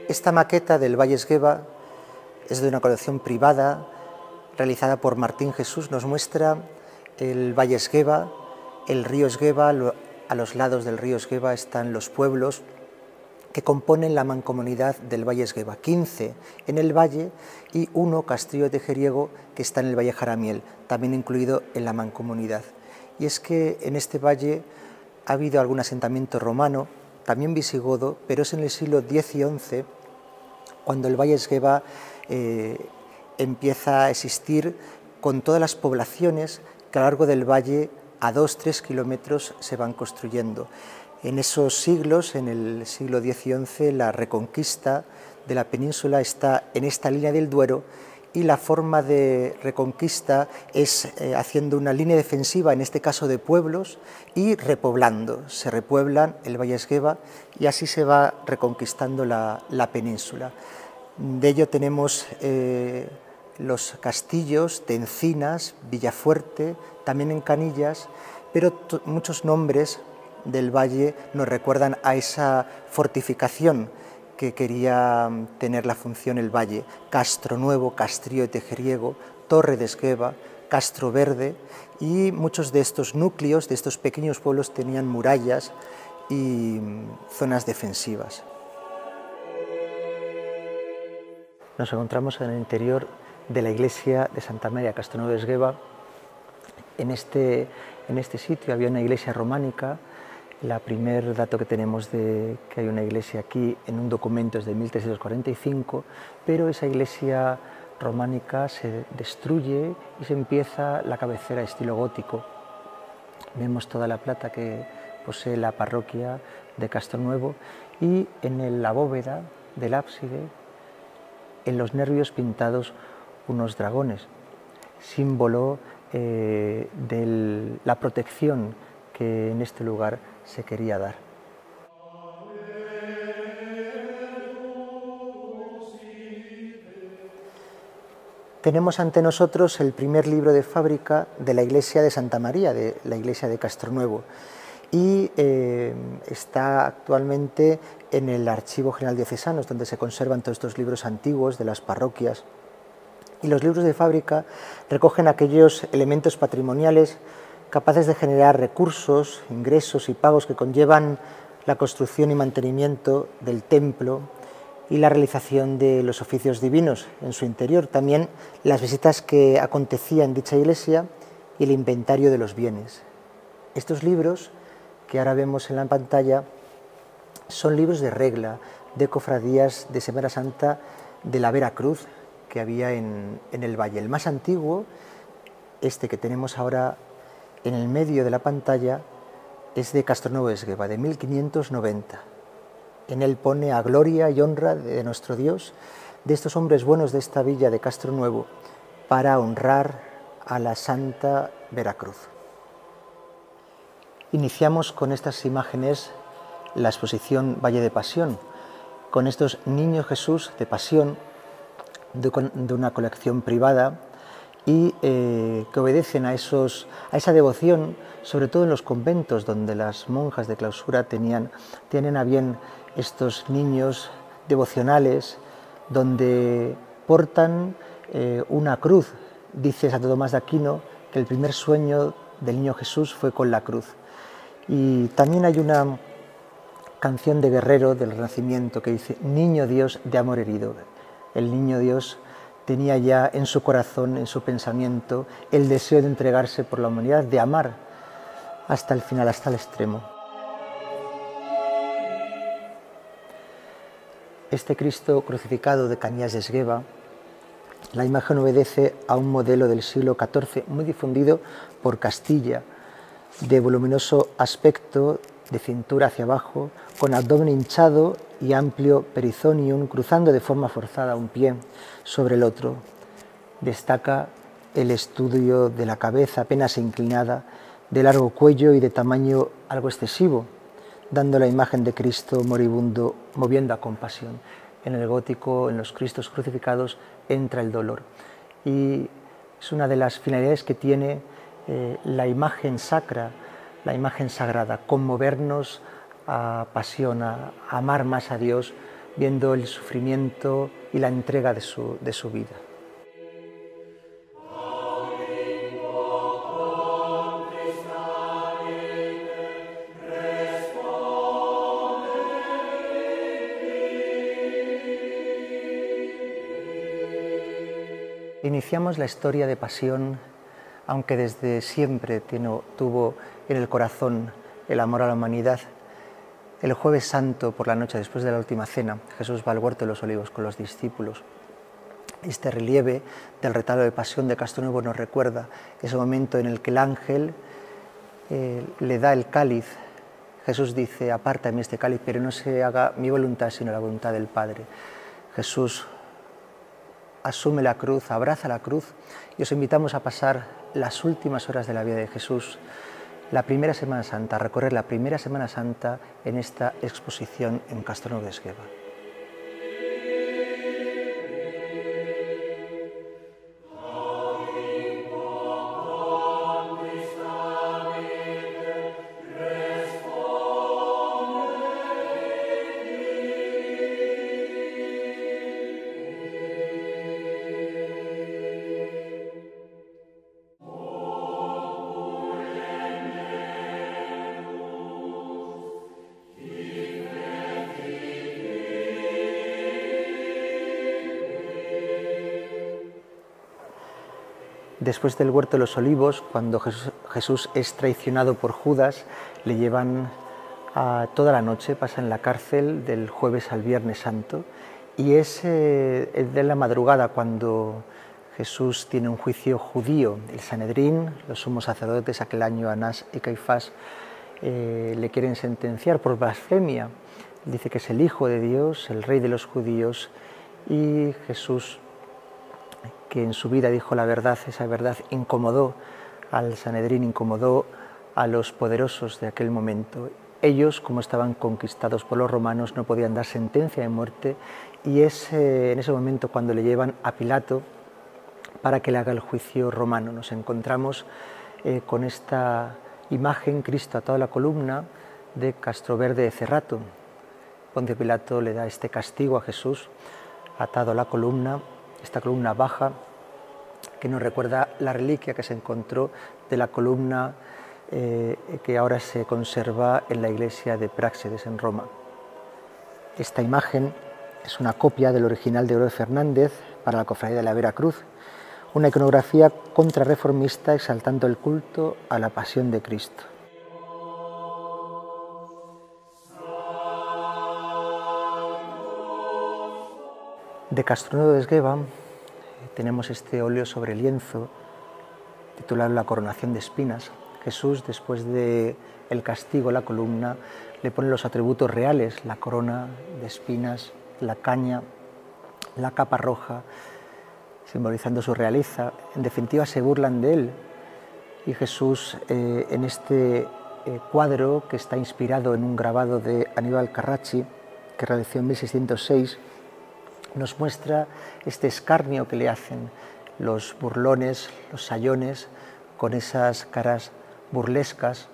Esta maqueta del Valle Esgueva es de una colección privada realizada por Martín Jesús. Nos muestra el Valle Esgueva, el río Esgueva. A los lados del río Esgueva están los pueblos que componen la mancomunidad del Valle Esgueva, 15 en el valle y 1 Castillo de Tejeriego, que está en el Valle Jaramiel, también incluido en la mancomunidad. Y es que en este valle ha habido algún asentamiento romano, también visigodo, pero es en el siglo X y XI cuando el Valle Esgueva empieza a existir con todas las poblaciones que a lo largo del valle a 2-3 kilómetros se van construyendo. En esos siglos, en el siglo X y XI, la reconquista de la península está en esta línea del Duero y la forma de reconquista es haciendo una línea defensiva, en este caso de pueblos, y repoblando. Se repueblan el Valle Esgueva y así se va reconquistando la península. De ello tenemos los castillos de Encinas, Villafuerte, también en Canillas, pero muchos nombres del valle nos recuerdan a esa fortificación que quería tener la función el valle: Castronuevo, Castrillo de Tejeriego, Torre de Esgueva, Castro Verde, y muchos de estos núcleos, de estos pequeños pueblos, tenían murallas y zonas defensivas. Nos encontramos en el interior de la iglesia de Santa María Castronuevo de Esgueva. En este sitio había una iglesia románica. El primer dato que tenemos de que hay una iglesia aquí en un documento es de 1345, pero esa iglesia románica se destruye y se empieza la cabecera de estilo gótico. Vemos toda la plata que posee la parroquia de Castronuevo y en la bóveda del ábside, en los nervios pintados unos dragones, símbolo de la protección que en este lugar se quería dar. Tenemos ante nosotros el primer libro de fábrica de la iglesia de Santa María, de la iglesia de Castronuevo, y está actualmente en el Archivo General Diocesano, donde se conservan todos estos libros antiguos de las parroquias. Y los libros de fábrica recogen aquellos elementos patrimoniales capaces de generar recursos, ingresos y pagos que conllevan la construcción y mantenimiento del templo y la realización de los oficios divinos en su interior, también las visitas que acontecían en dicha iglesia y el inventario de los bienes. Estos libros que ahora vemos en la pantalla son libros de regla de cofradías de Semana Santa de la Veracruz que había en el valle. El más antiguo, este que tenemos ahora en el medio de la pantalla, es de Castronuevo de Esgueva, de 1590. En él pone a gloria y honra de nuestro Dios, de estos hombres buenos de esta villa de Castronuevo, para honrar a la Santa Veracruz. Iniciamos con estas imágenes la exposición Valle de Pasión, con estos niños Jesús de Pasión, de una colección privada, y que obedecen a esa devoción, sobre todo en los conventos donde las monjas de clausura tienen a bien estos niños devocionales, donde portan una cruz. Dice Santo Tomás de Aquino que el primer sueño del niño Jesús fue con la cruz. Y también hay una canción de guerrero del Renacimiento que dice: Niño Dios de amor herido. El niño Dios tenía ya en su corazón, en su pensamiento, el deseo de entregarse por la humanidad, de amar hasta el final, hasta el extremo. Este Cristo crucificado de Canillas de Esgueva, la imagen obedece a un modelo del siglo XIV muy difundido por Castilla, de voluminoso aspecto, de cintura hacia abajo, con abdomen hinchado y amplio perizonium, cruzando de forma forzada un pie sobre el otro. Destaca el estudio de la cabeza apenas inclinada, de largo cuello y de tamaño algo excesivo, dando la imagen de Cristo moribundo moviendo a compasión. En el gótico, en los Cristos crucificados, entra el dolor. Y es una de las finalidades que tiene la imagen sacra, la imagen sagrada, conmovernos a pasión, a amar más a Dios viendo el sufrimiento y la entrega de su vida. Iniciamos la historia de pasión, aunque desde siempre tuvo en el corazón el amor a la humanidad. El Jueves Santo, por la noche, después de la última cena, Jesús va al huerto de los Olivos con los discípulos. Este relieve del retablo de pasión de Castronuevo nos recuerda ese momento en el que el ángel le da el cáliz. Jesús dice: apártame este cáliz, pero no se haga mi voluntad, sino la voluntad del Padre. Jesús asume la cruz, abraza la cruz, y os invitamos a pasar las últimas horas de la vida de Jesús, la primera Semana Santa, a recorrer la primera Semana Santa en esta exposición en Castronuevo de Esgueva. Después del huerto de los Olivos, cuando Jesús es traicionado por Judas, le llevan toda la noche, pasa en la cárcel del jueves al Viernes Santo, y es de la madrugada cuando Jesús tiene un juicio judío. El Sanedrín, los sumos sacerdotes, aquel año Anás y Caifás, le quieren sentenciar por blasfemia. Dice que es el Hijo de Dios, el Rey de los judíos, y Jesús, que en su vida dijo la verdad, esa verdad incomodó al Sanedrín, incomodó a los poderosos de aquel momento. Ellos, como estaban conquistados por los romanos, no podían dar sentencia de muerte, y es en ese momento cuando le llevan a Pilato para que le haga el juicio romano. Nos encontramos con esta imagen, Cristo atado a la columna de Castroverde de Cerrato. Poncio Pilato le da este castigo a Jesús, atado a la columna, esta columna baja, que nos recuerda la reliquia que se encontró de la columna que ahora se conserva en la iglesia de Práxedes en Roma. Esta imagen es una copia del original de Oro de Fernández para la Cofradía de la Veracruz, una iconografía contrarreformista exaltando el culto a la pasión de Cristo. De Castronuevo de Esgueva tenemos este óleo sobre lienzo titulado La coronación de espinas. Jesús, después del castigo, la columna, le pone los atributos reales: la corona de espinas, la caña, la capa roja, simbolizando su realeza. En definitiva, se burlan de él. Y Jesús, en este cuadro, que está inspirado en un grabado de Aníbal Carracci, que realizó en 1606, nos muestra este escarnio que le hacen los burlones, los sayones, con esas caras burlescas.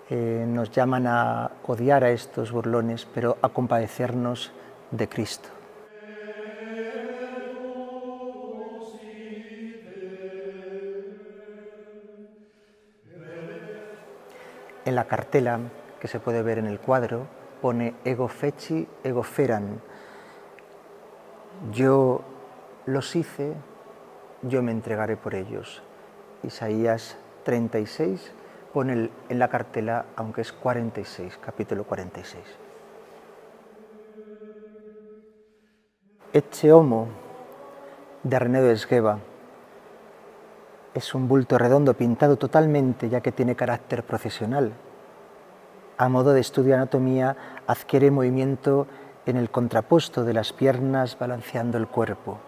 Nos llaman a odiar a estos burlones, pero a compadecernos de Cristo. En la cartela que se puede ver en el cuadro pone ego feci, ego feran. Yo los hice, yo me entregaré por ellos. Isaías 36 pone en la cartela, aunque es 46, capítulo 46. Ecce homo de René de Esgueva es un bulto redondo pintado totalmente, ya que tiene carácter procesional. A modo de estudio de anatomía, adquiere movimiento en el contrapuesto de las piernas balanceando el cuerpo.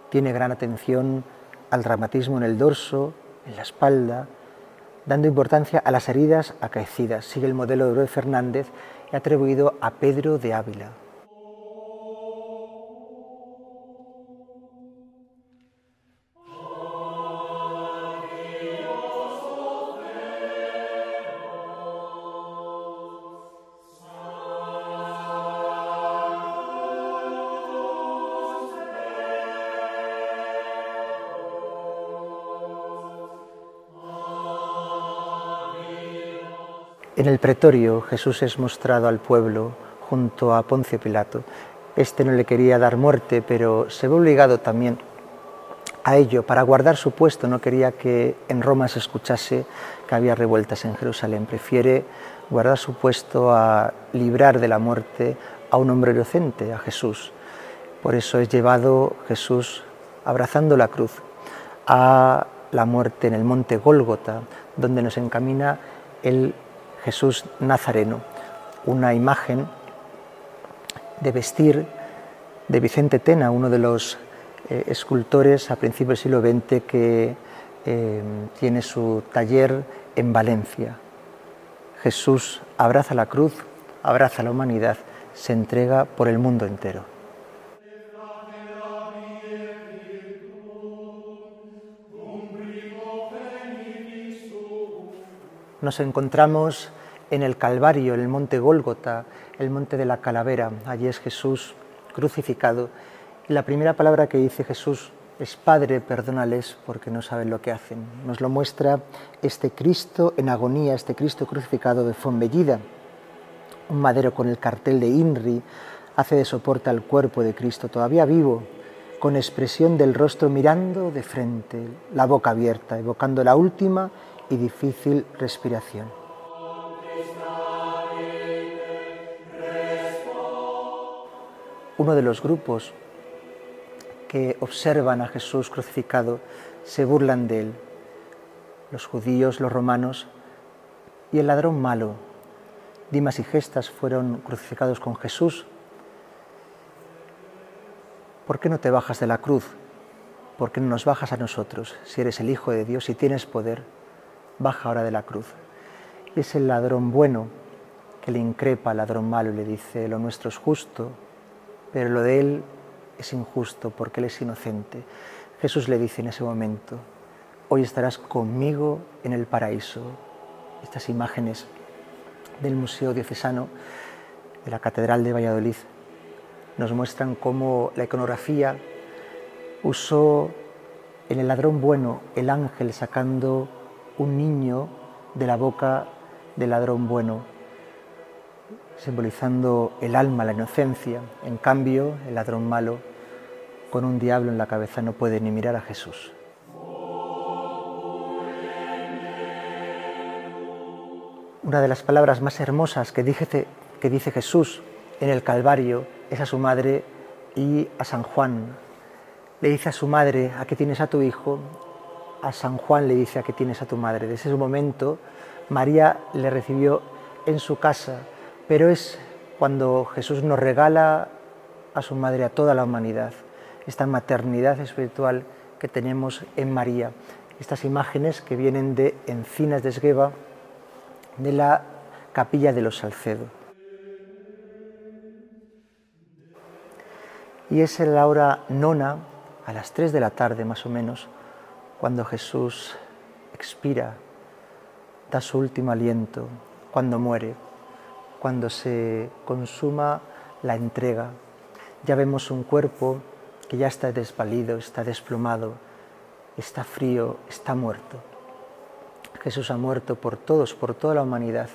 Tiene gran atención al dramatismo en el dorso, en la espalda, dando importancia a las heridas acaecidas. Sigue el modelo de Oro de Fernández y atribuido a Pedro de Ávila. En el pretorio Jesús es mostrado al pueblo junto a Poncio Pilato. Este no le quería dar muerte, pero se ve obligado también a ello para guardar su puesto. No quería que en Roma se escuchase que había revueltas en Jerusalén. Prefiere guardar su puesto a librar de la muerte a un hombre inocente, a Jesús. Por eso es llevado Jesús abrazando la cruz a la muerte en el monte Gólgota, donde nos encamina el Jesús Nazareno, una imagen de vestir de Vicente Tena, uno de los escultores a principios del siglo XX que tiene su taller en Valencia. Jesús abraza la cruz, abraza la humanidad, se entrega por el mundo entero. Nos encontramos en el Calvario, en el monte Gólgota, el monte de la calavera. Allí es Jesús crucificado. Y la primera palabra que dice Jesús es: Padre, perdónales porque no saben lo que hacen. Nos lo muestra este Cristo en agonía, este Cristo crucificado de Fonbellida. Un madero con el cartel de INRI hace de soporte al cuerpo de Cristo todavía vivo, con expresión del rostro mirando de frente, la boca abierta, evocando la última y difícil respiración. Uno de los grupos que observan a Jesús crucificado se burlan de él. Los judíos, los romanos y el ladrón malo. Dimas y Gestas fueron crucificados con Jesús. ¿Por qué no te bajas de la cruz? ¿Por qué no nos bajas a nosotros? Si eres el Hijo de Dios, si tienes poder, baja ahora de la cruz. Y es el ladrón bueno que le increpa al ladrón malo y le dice: lo nuestro es justo, pero lo de él es injusto porque él es inocente. Jesús le dice en ese momento: hoy estarás conmigo en el paraíso. Estas imágenes del Museo Diocesano de la Catedral de Valladolid nos muestran cómo la iconografía usó en el ladrón bueno el ángel sacando un niño de la boca del ladrón bueno, simbolizando el alma, la inocencia. En cambio, el ladrón malo, con un diablo en la cabeza, no puede ni mirar a Jesús. Una de las palabras más hermosas que dice Jesús en el Calvario es a su madre y a San Juan. Le dice a su madre: ¿a qué tienes a tu hijo? A San Juan le dice: ¿a qué tienes a tu madre? Desde ese momento María le recibió en su casa, pero es cuando Jesús nos regala a su madre a toda la humanidad, esta maternidad espiritual que tenemos en María. Estas imágenes que vienen de Encinas de Esgueva, de la Capilla de los Salcedo. Y es en la hora nona, a las 3 de la tarde más o menos, cuando Jesús expira, da su último aliento, cuando muere, cuando se consuma la entrega. Ya vemos un cuerpo que ya está desvalido, está desplomado, está frío, está muerto. Jesús ha muerto por todos, por toda la humanidad.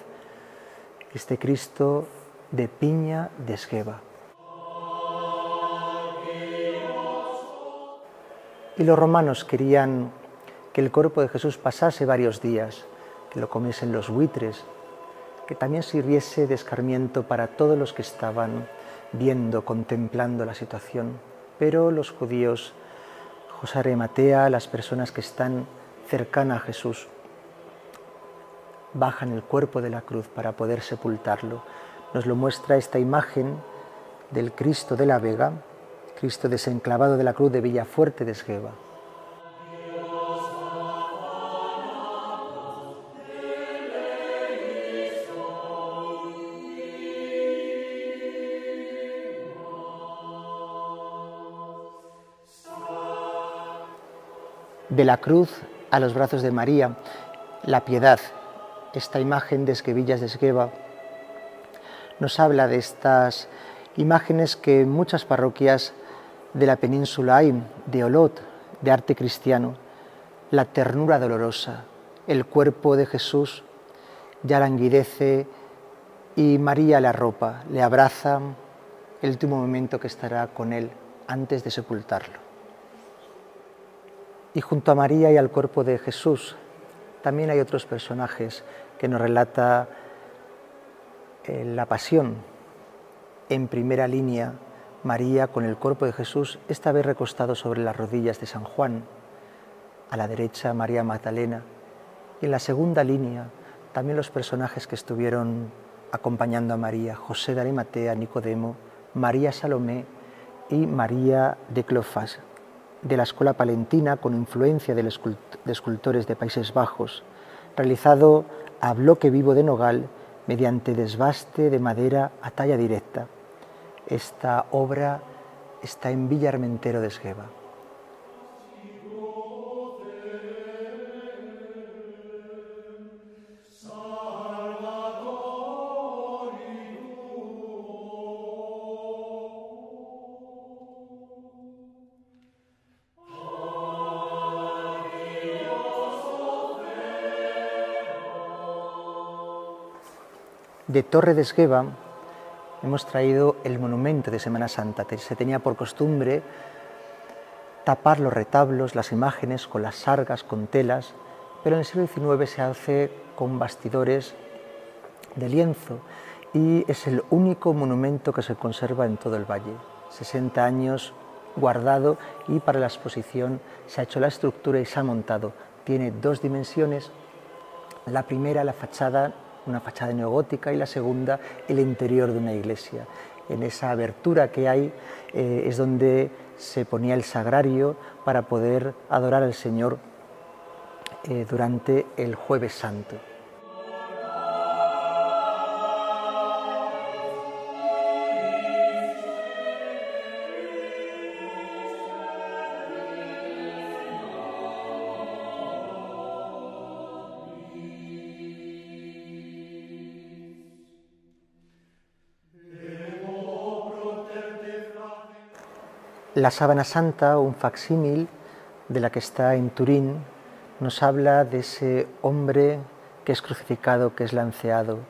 Este Cristo de Piña de Esgueva. Y los romanos querían que el cuerpo de Jesús pasase varios días, que lo comiesen los buitres, que también sirviese de escarmiento para todos los que estaban viendo, contemplando la situación. Pero los judíos, José de Arimatea, las personas que están cercanas a Jesús, bajan el cuerpo de la cruz para poder sepultarlo. Nos lo muestra esta imagen del Cristo de la Vega, Cristo desenclavado de la cruz de Villafuerte de Esgueva. De la cruz a los brazos de María, la piedad. Esta imagen de Esguevillas de Esgueva nos habla de estas imágenes que en muchas parroquias de la península hay, de Olot, de arte cristiano. La ternura dolorosa, el cuerpo de Jesús ya languidece y María le arropa, le abraza, el último momento que estará con él antes de sepultarlo. Y junto a María y al cuerpo de Jesús también hay otros personajes que nos relata la pasión. En primera línea, María con el cuerpo de Jesús, esta vez recostado sobre las rodillas de San Juan. A la derecha, María Magdalena. Y en la segunda línea, también los personajes que estuvieron acompañando a María: José de Arimatea, Nicodemo, María Salomé y María de Clofas, de la escuela palentina con influencia de escultores de Países Bajos, realizado a bloque vivo de nogal mediante desbaste de madera a talla directa. Esta obra está en Villa Armentero de Esgueva. De Torre de Esgueva hemos traído el monumento de Semana Santa. Se tenía por costumbre tapar los retablos, las imágenes con las sargas, con telas, pero en el siglo XIX se hace con bastidores de lienzo y es el único monumento que se conserva en todo el valle. 60 años guardado, y para la exposición se ha hecho la estructura y se ha montado. Tiene dos dimensiones: la primera, la fachada, una fachada neogótica, y la segunda, el interior de una iglesia. En esa abertura que hay es donde se ponía el sagrario para poder adorar al Señor durante el Jueves Santo. La Sábana Santa, un facsímil de la que está en Turín, nos habla de ese hombre que es crucificado, que es lanceado,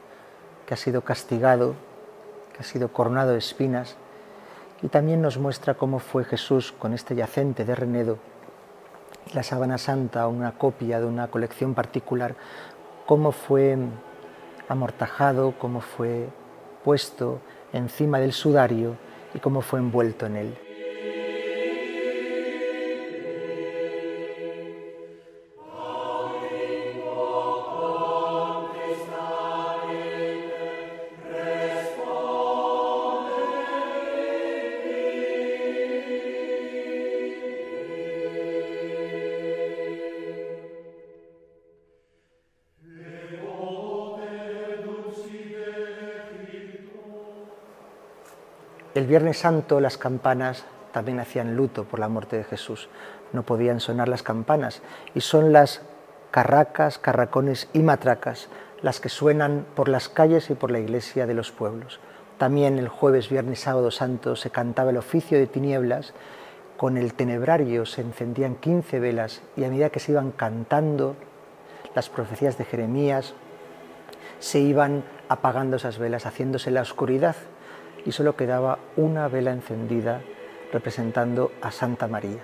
que ha sido castigado, que ha sido coronado de espinas, y también nos muestra cómo fue Jesús con este yacente de Renedo. La Sábana Santa, una copia de una colección particular, cómo fue amortajado, cómo fue puesto encima del sudario y cómo fue envuelto en él. El Viernes Santo las campanas también hacían luto por la muerte de Jesús. No podían sonar las campanas, y son las carracas, carracones y matracas las que suenan por las calles y por la iglesia de los pueblos. También el jueves, viernes, sábado santo se cantaba el oficio de tinieblas. Con el tenebrario se encendían 15 velas, y a medida que se iban cantando las profecías de Jeremías, se iban apagando esas velas, haciéndose la oscuridad, y solo quedaba una vela encendida representando a Santa María.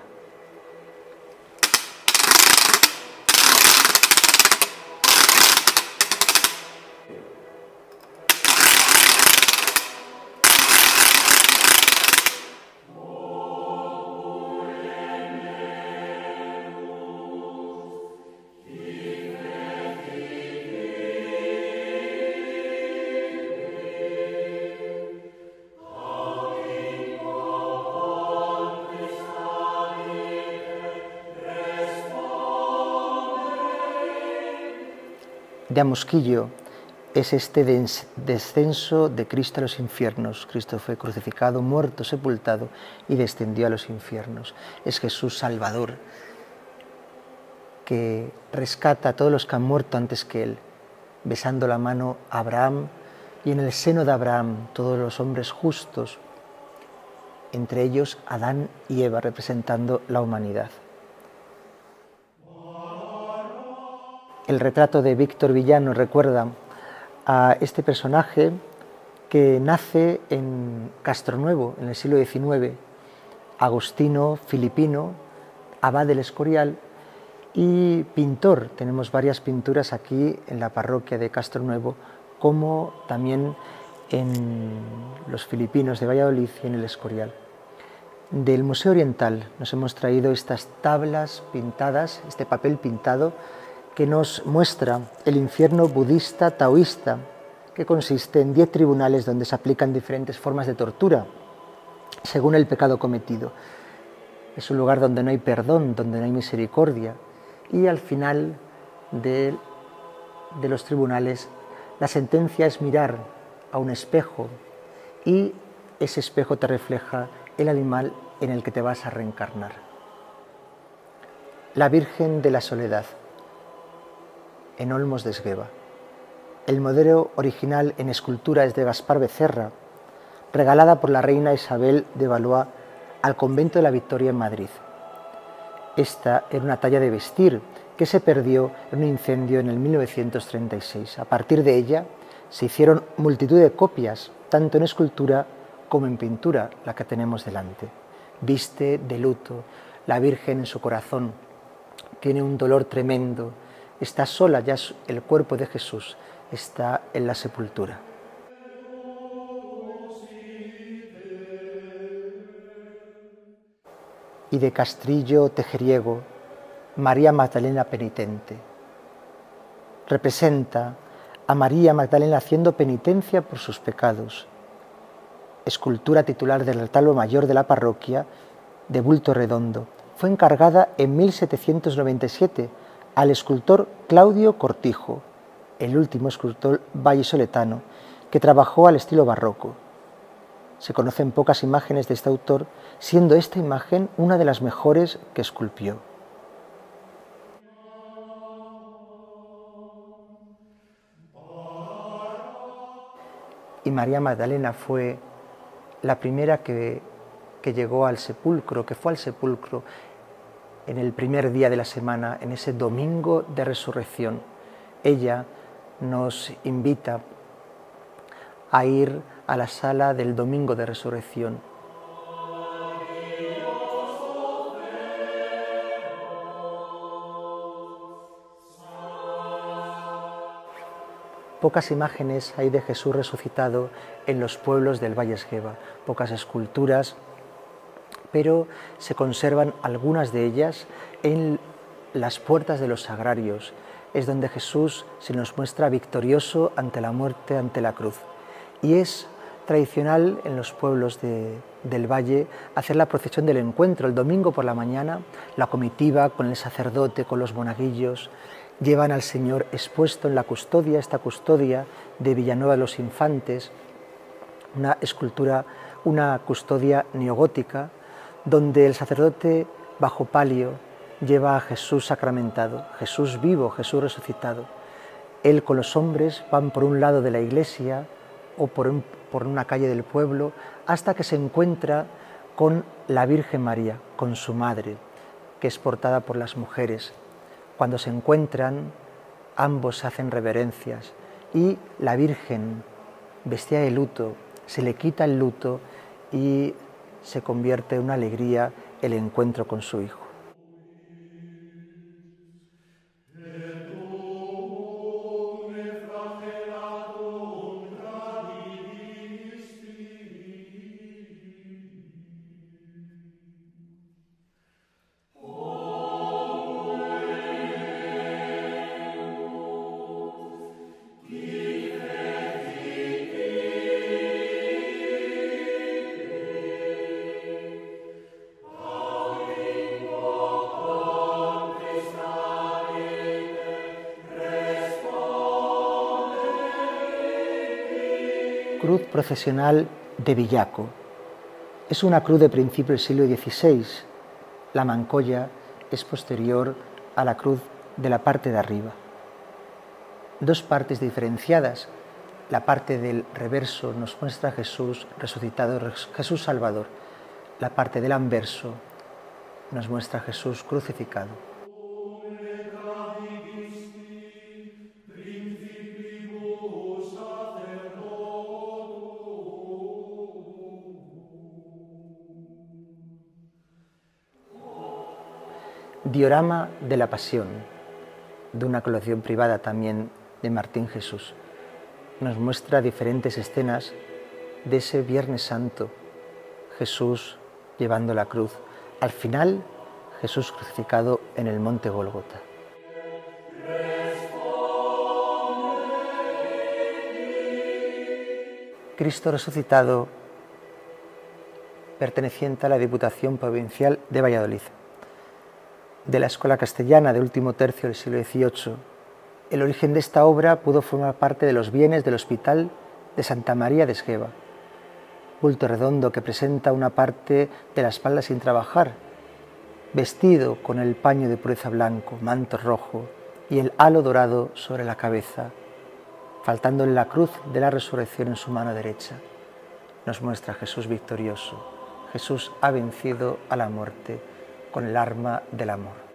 De Amosquillo es este descenso de Cristo a los infiernos. Cristo fue crucificado, muerto, sepultado y descendió a los infiernos. Es Jesús Salvador, que rescata a todos los que han muerto antes que Él, besando la mano a Abraham, y en el seno de Abraham todos los hombres justos, entre ellos Adán y Eva, representando la humanidad. El retrato de Víctor Villano recuerda a este personaje que nace en Castronuevo, en el siglo XIX, agostino filipino, abad del Escorial y pintor. Tenemos varias pinturas aquí en la parroquia de Castronuevo, como también en los filipinos de Valladolid y en el Escorial. Del Museo Oriental nos hemos traído estas tablas pintadas, este papel pintado, que nos muestra el infierno budista taoísta, que consiste en 10 tribunales donde se aplican diferentes formas de tortura, según el pecado cometido. Es un lugar donde no hay perdón, donde no hay misericordia, y al final de los tribunales la sentencia es mirar a un espejo y ese espejo te refleja el animal en el que te vas a reencarnar. La Virgen de la Soledad, en Olmos de Esgueva. El modelo original en escultura es de Gaspar Becerra, regalada por la reina Isabel de Valois al convento de la Victoria en Madrid. Esta era una talla de vestir que se perdió en un incendio en el 1936. A partir de ella se hicieron multitud de copias, tanto en escultura como en pintura, la que tenemos delante. Viste de luto, la Virgen en su corazón tiene un dolor tremendo, está sola, ya el cuerpo de Jesús está en la sepultura. Y de Castrillo Tejeriego, María Magdalena penitente. Representa a María Magdalena haciendo penitencia por sus pecados. Escultura titular del retablo mayor de la parroquia, de bulto redondo. Fue encargada en 1797 al escultor Claudio Cortijo, el último escultor vallisoletano, que trabajó al estilo barroco. Se conocen pocas imágenes de este autor, siendo esta imagen una de las mejores que esculpió. Y María Magdalena fue la primera que llegó al sepulcro, que fue al sepulcro en el primer día de la semana, en ese domingo de resurrección. Ella nos invita a ir a la sala del domingo de resurrección. Pocas imágenes hay de Jesús resucitado en los pueblos del Valle Esgueva, pocas esculturas, pero se conservan algunas de ellas en las puertas de los sagrarios. Es donde Jesús se nos muestra victorioso ante la muerte, ante la cruz. Y es tradicional en los pueblos del valle hacer la procesión del encuentro. El domingo por la mañana, la comitiva con el sacerdote, con los monaguillos, llevan al Señor expuesto en la custodia, esta custodia de Villanueva de los Infantes, una escultura, una custodia neogótica, donde el sacerdote bajo palio lleva a Jesús sacramentado, Jesús vivo, Jesús resucitado. Él con los hombres van por un lado de la iglesia o por una calle del pueblo hasta que se encuentra con la Virgen María, con su madre, que es portada por las mujeres. Cuando se encuentran, ambos hacen reverencias y la Virgen, vestida de luto, se le quita el luto y se convierte en una alegría el encuentro con su Hijo. Cruz procesional de Villaco. Es una cruz de principio del siglo XVI. La mancolla es posterior a la cruz de la parte de arriba. Dos partes diferenciadas. La parte del reverso nos muestra a Jesús resucitado, Jesús Salvador. La parte del anverso nos muestra a Jesús crucificado. Diorama de la Pasión, de una colección privada también de Martín Jesús. Nos muestra diferentes escenas de ese Viernes Santo, Jesús llevando la cruz. Al final, Jesús crucificado en el monte Gólgota. Cristo resucitado, perteneciente a la Diputación Provincial de Valladolid. De la Escuela Castellana de último tercio del siglo XVIII, el origen de esta obra pudo formar parte de los bienes del Hospital de Santa María de Esgueva, bulto redondo que presenta una parte de la espalda sin trabajar, vestido con el paño de pureza blanco, manto rojo y el halo dorado sobre la cabeza, faltándole la cruz de la resurrección en su mano derecha. Nos muestra a Jesús victorioso. Jesús ha vencido a la muerte con el arma del amor.